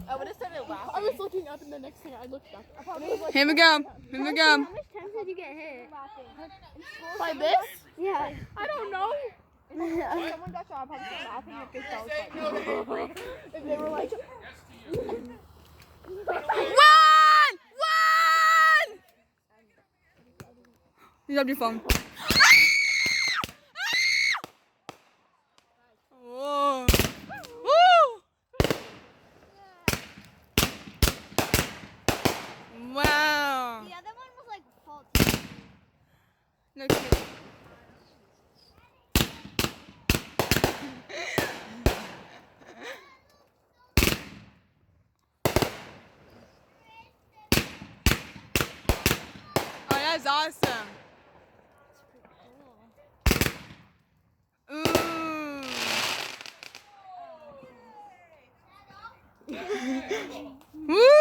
I would have started laughing. I was looking up and the next thing I looked back. I probably was like, Here we go. Here we go. How much times did you get hit? by this? Yeah. I don't know. Someone got shot, I'd probably start laughing if they felt like And they were like, Run! Run! You dropped your phone. Whoa. Woo! Wow. The other one was like faulty. No kidding. Oh, that's awesome. Ooh. Woo!